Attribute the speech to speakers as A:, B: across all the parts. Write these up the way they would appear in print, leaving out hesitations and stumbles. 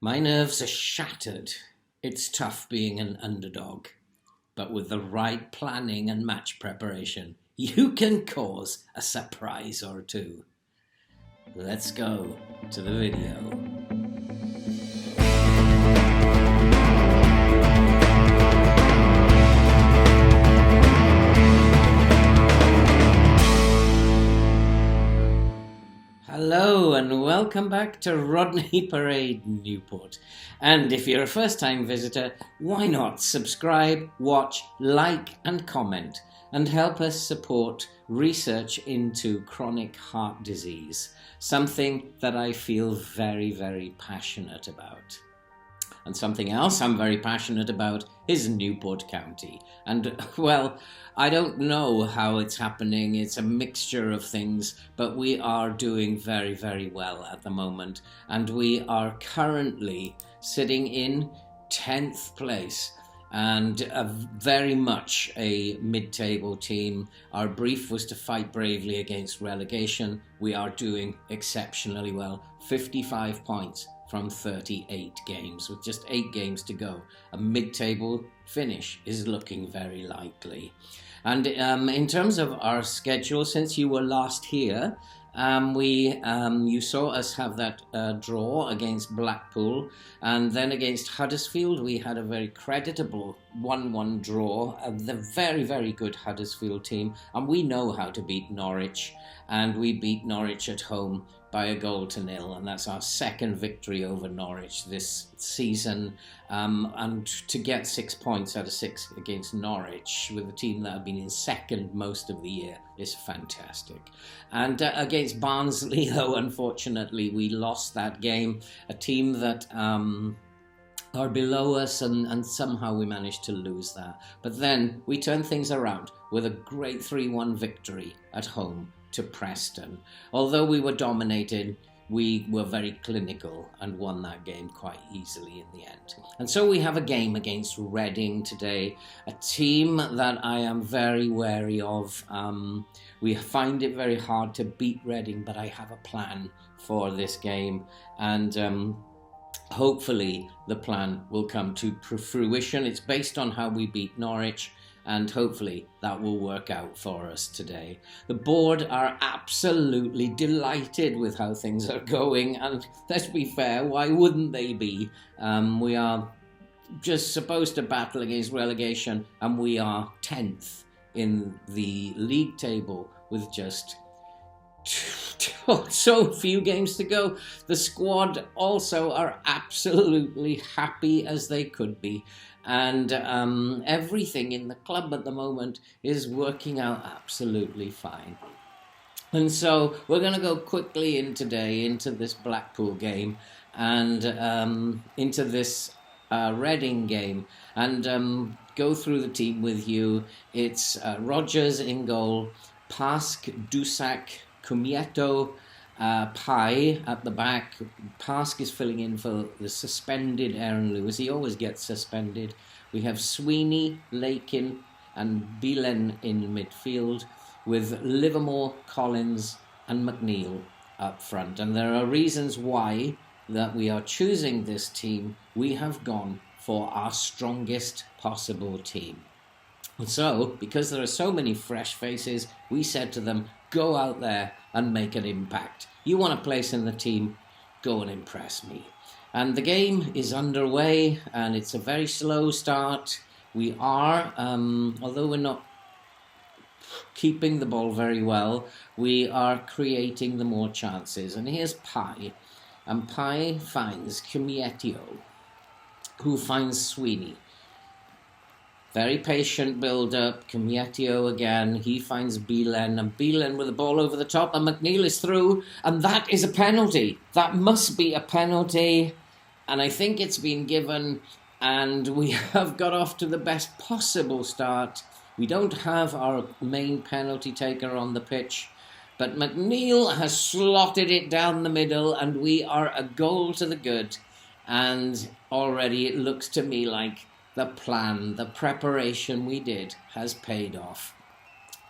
A: My nerves are shattered. It's tough being an underdog. But with the right planning and match preparation, you can cause a surprise or two. Let's go to the video. Hello and welcome back to Rodney Parade, Newport. And if you're a first-time visitor, why not subscribe, watch, like and comment and help us support research into chronic heart disease, something that I feel very, very passionate about. And something else I'm very passionate about is Newport County. And, well, I don't know how it's happening. It's a mixture of things, but we are doing very, very well at the moment. And we are currently sitting in 10th place and very much a mid-table team. Our brief was to fight bravely against relegation. We are doing exceptionally well. 55 points from 38 games, with just 8 games to go. A mid-table finish is looking very likely. And in terms of our schedule, since you were last here, you saw us have that draw against Blackpool, and then against Huddersfield we had a very creditable 1-1 draw. The very, very good Huddersfield team, and we know how to beat Norwich, and we beat Norwich at home by 1-0, and that's our second victory over Norwich this season. And to get 6 points out of 6 against Norwich with a team that have been in second most of the year is fantastic. And against Barnsley, though, unfortunately, we lost that game. A team that are below us, and somehow we managed to lose that. But then we turned things around with a great 3-1 victory at home to Preston. Although we were dominated, we were very clinical and won that game quite easily in the end. And so we have a game against Reading today, a team that I am very wary of. We find it very hard to beat Reading, but I have a plan for this game, and hopefully the plan will come to fruition. It's based on how we beat Norwich, and hopefully that will work out for us today. The board are absolutely delighted with how things are going, and let's be fair, why wouldn't they be? We are just supposed to battle against relegation, and we are 10th in the league table with just so few games to go. The squad also are absolutely happy as they could be, and everything in the club at the moment is working out absolutely fine. And so we're going to go quickly in today into this Blackpool game and into this Reading game, and go through the team with you. It's Rogers in goal, Pask, Dusak, Kumieto, Pai at the back. Pask is filling in for the suspended Aaron Lewis. He always gets suspended. We have Sweeney, Lakin and Beelen in midfield, with Livermore, Collins and McNeil up front. And there are reasons why that we are choosing this team. We have gone for our strongest possible team. And so, because there are so many fresh faces, we said to them, go out there and make an impact. You want a place in the team, go and impress me. And the game is underway, and it's a very slow start. We are, although we're not keeping the ball very well, we are creating the more chances. And here's Pai, and Pai finds Cumietio, who finds Sweeney. Very patient build-up. Cumietio again. He finds Beelen, and Beelen with the ball over the top, and McNeil is through, and that is a penalty. That must be a penalty, and I think it's been given, and we have got off to the best possible start. We don't have our main penalty taker on the pitch, but McNeil has slotted it down the middle, and we are a goal to the good, and already it looks to me like the plan, the preparation we did has paid off.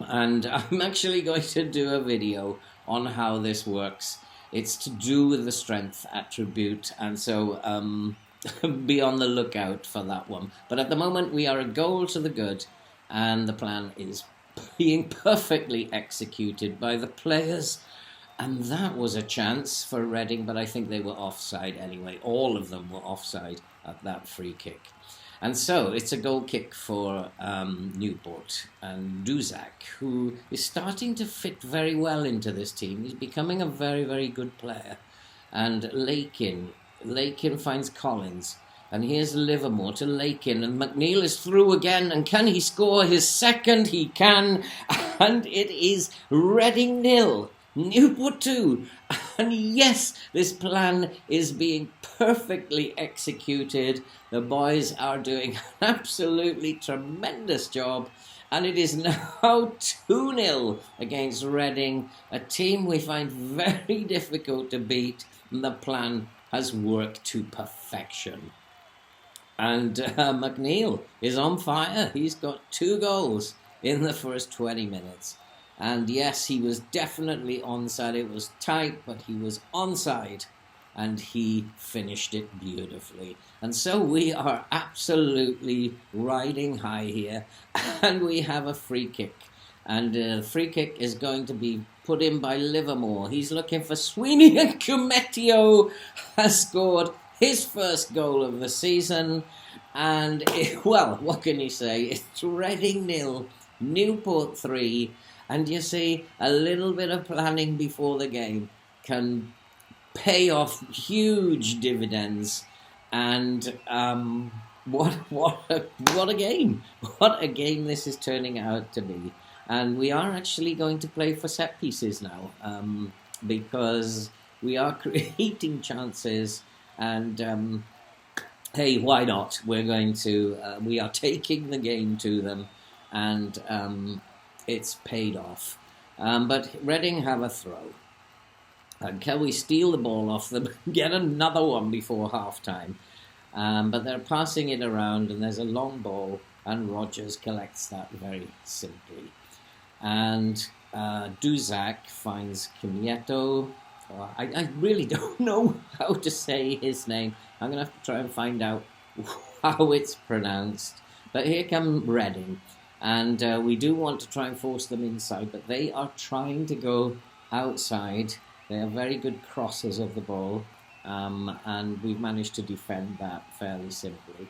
A: And I'm actually going to do a video on how this works it's to do with the strength attribute, and so be on the lookout for that one. But at the moment, we are a goal to the good, and the plan is being perfectly executed by the players. And that was a chance for Reading, but I think they were offside anyway. All of them were offside at that free kick. And so it's a goal kick for Newport, and Duzak, who is starting to fit very well into this team. He's becoming a very, very good player. And Lakin finds Collins. And here's Livermore to Lakin, and McNeil is through again, and can he score his second? He can, and it is Reading 0, Newport 2. And yes, this plan is being perfectly executed. The boys are doing an absolutely tremendous job, and it is now 2-0 against Reading, a team we find very difficult to beat, and the plan has worked to perfection. And McNeil is on fire. He's got 2 goals in the first 20 minutes. And yes, he was definitely onside. It was tight, but he was onside. And he finished it beautifully. And so we are absolutely riding high here. And we have a free kick. And the free kick is going to be put in by Livermore. He's looking for Sweeney, and Kumetio has scored his first goal of the season. And, well, what can you say? It's Reading 0, Newport 3. And you see, a little bit of planning before the game can pay off huge dividends. And what a game! What a game this is turning out to be. And we are actually going to play for set pieces now, because we are creating chances. And hey, why not? We are taking the game to them, and it's paid off. But Reading have a throw. And can we steal the ball off them and get another one before half-time? But they're passing it around, and there's a long ball, and Rogers collects that very simply. And Duzak finds Kimieto. I really don't know how to say his name. I'm going to have to try and find out how it's pronounced. But here come Reading. And we do want to try and force them inside, but they are trying to go outside. They are very good crossers of the ball, and we've managed to defend that fairly simply.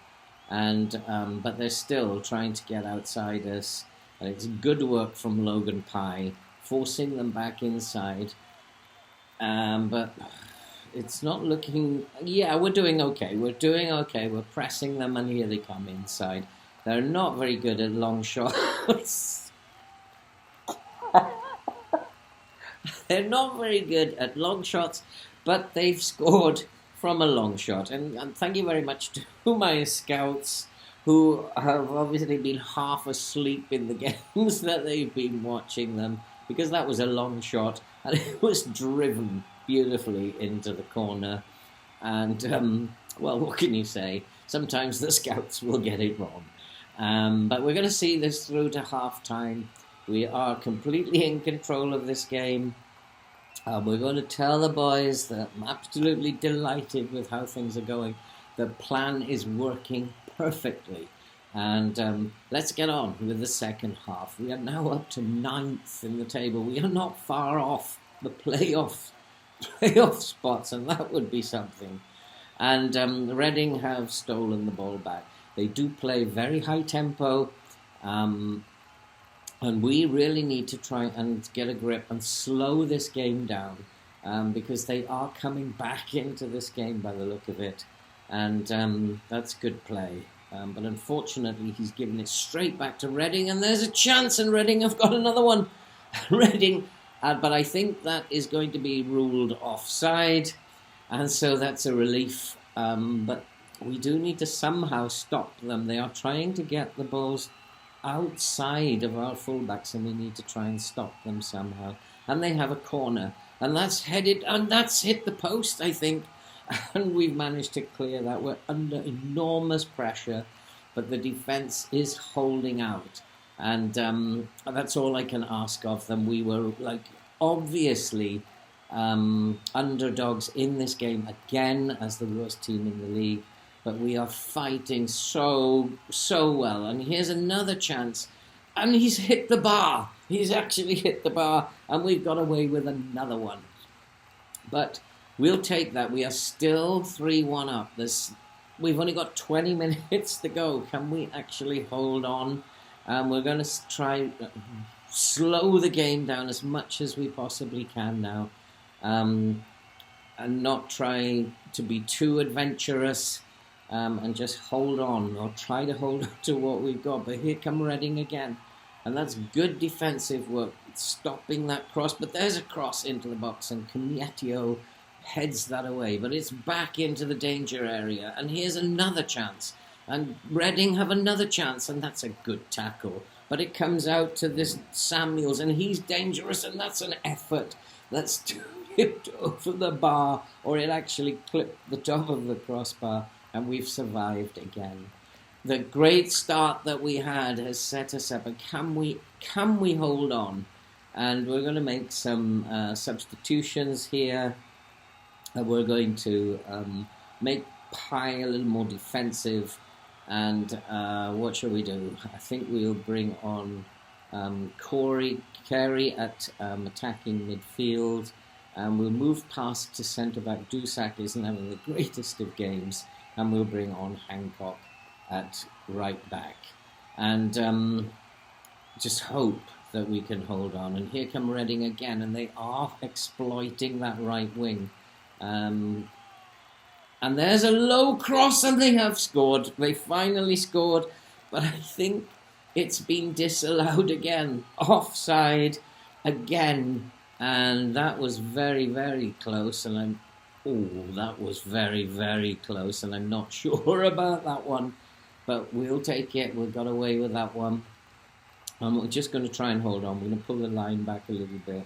A: And but they're still trying to get outside us. And it's good work from Logan Pye, forcing them back inside. But it's not looking... Yeah, we're doing okay. We're pressing them, and here they come inside. They're not very good at long shots. They're not very good at long shots, but they've scored from a long shot. And thank you very much to my scouts, who have obviously been half asleep in the games that they've been watching them, because that was a long shot, and it was driven beautifully into the corner. And, well, what can you say? Sometimes the scouts will get it wrong. But we're going to see this through to half-time. We are completely in control of this game. We're going to tell the boys that I'm absolutely delighted with how things are going. The plan is working perfectly. And let's get on with the second half. We are now up to 9th in the table. We are not far off the playoff spots, and that would be something. And Reading have stolen the ball back. They do play very high tempo, and we really need to try and get a grip and slow this game down, because they are coming back into this game by the look of it, and that's good play. But unfortunately, he's given it straight back to Reading, and there's a chance, and Reading have got another one. Reading, but I think that is going to be ruled offside, and so that's a relief. But we do need to somehow stop them. They are trying to get the balls outside of our fullbacks, and we need to try and stop them somehow. And they have a corner, and that's headed, and that's hit the post, I think. And we've managed to clear that. We're under enormous pressure, but the defence is holding out. And that's all I can ask of them. We were, obviously underdogs in this game again as the worst team in the league. But we are fighting so well. And here's another chance. And he's hit the bar. He's actually hit the bar. And we've got away with another one. But we'll take that. We are still 3-1 up. We've only got 20 minutes to go. Can we actually hold on? We're going to try slow the game down as much as we possibly can now. And not try to be too adventurous. And just hold on, or try to hold on to what we've got. But here come Reading again. And that's good defensive work, stopping that cross. But there's a cross into the box, and Kamietio heads that away. But it's back into the danger area. And here's another chance. And Reading have another chance, and that's a good tackle. But it comes out to this Samuels, and he's dangerous, and that's an effort. That's tipped over the bar, or it actually clipped the top of the crossbar. And we've survived again. The great start that we had has set us up. And can we hold on? And we're going to make some substitutions here. We're going to make Pye a little more defensive. And what shall we do? I think we'll bring on Carey at attacking midfield. And we'll move past to centre-back. Dusak isn't having the greatest of games. And we'll bring on Hancock at right back. And just hope that we can hold on. And here come Reading again, and they are exploiting that right wing. And there's a low cross, and they have scored. They finally scored, but I think it's been disallowed again. Offside again. And that was very, very close, and that was very, very close, and I'm not sure about that one. But we'll take it. We got away with that one. We're just going to try and hold on. We're going to pull the line back a little bit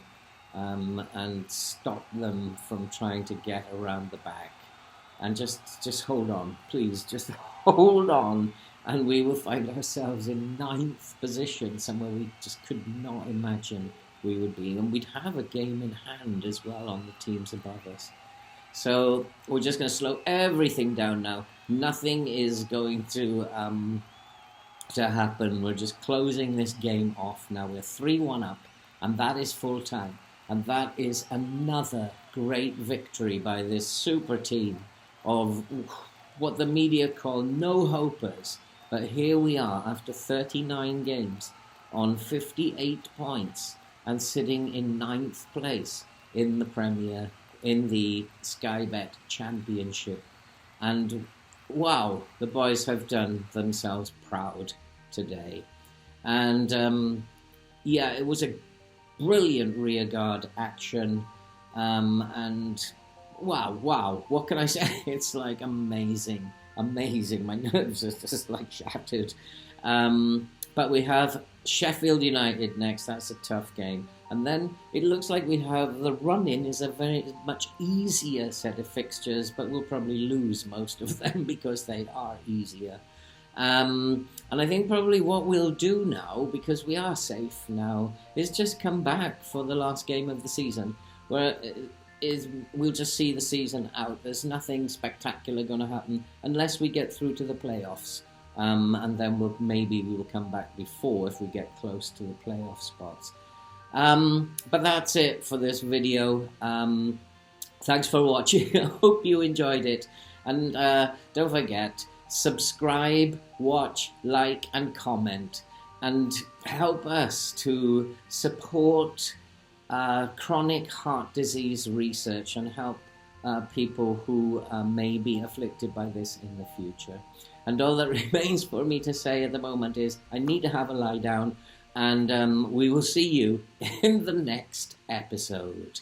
A: and stop them from trying to get around the back. And just hold on. Please, just hold on. And we will find ourselves in 9th position, somewhere we just could not imagine we would be. And we'd have a game in hand as well on the teams above us. So we're just going to slow everything down now. Nothing is going to happen. We're just closing this game off now. We're 3-1 up, and that is full time. And that is another great victory by this super team of what the media call no-hopers. But here we are after 39 games on 58 points and sitting in 9th place in the Premier, in the Sky Bet Championship. And wow, the boys have done themselves proud today. And it was a brilliant rearguard action. And wow, what can I say? It's like amazing. My nerves are just like shattered. But we have Sheffield United next. That's a tough game. And then it looks like we have the run-in is a very much easier set of fixtures, but we'll probably lose most of them because they are easier. And I think probably what we'll do now, because we are safe now, is just come back for the last game of the season, where we'll just see the season out. There's nothing spectacular going to happen unless we get through to the playoffs. And then we will come back before if we get close to the playoff spots. But that's it for this video. Thanks for watching. I hope you enjoyed it. And don't forget, subscribe, watch, like, and comment. And help us to support chronic heart disease research and help people who may be afflicted by this in the future. And all that remains for me to say at the moment is I need to have a lie down, and we will see you in the next episode.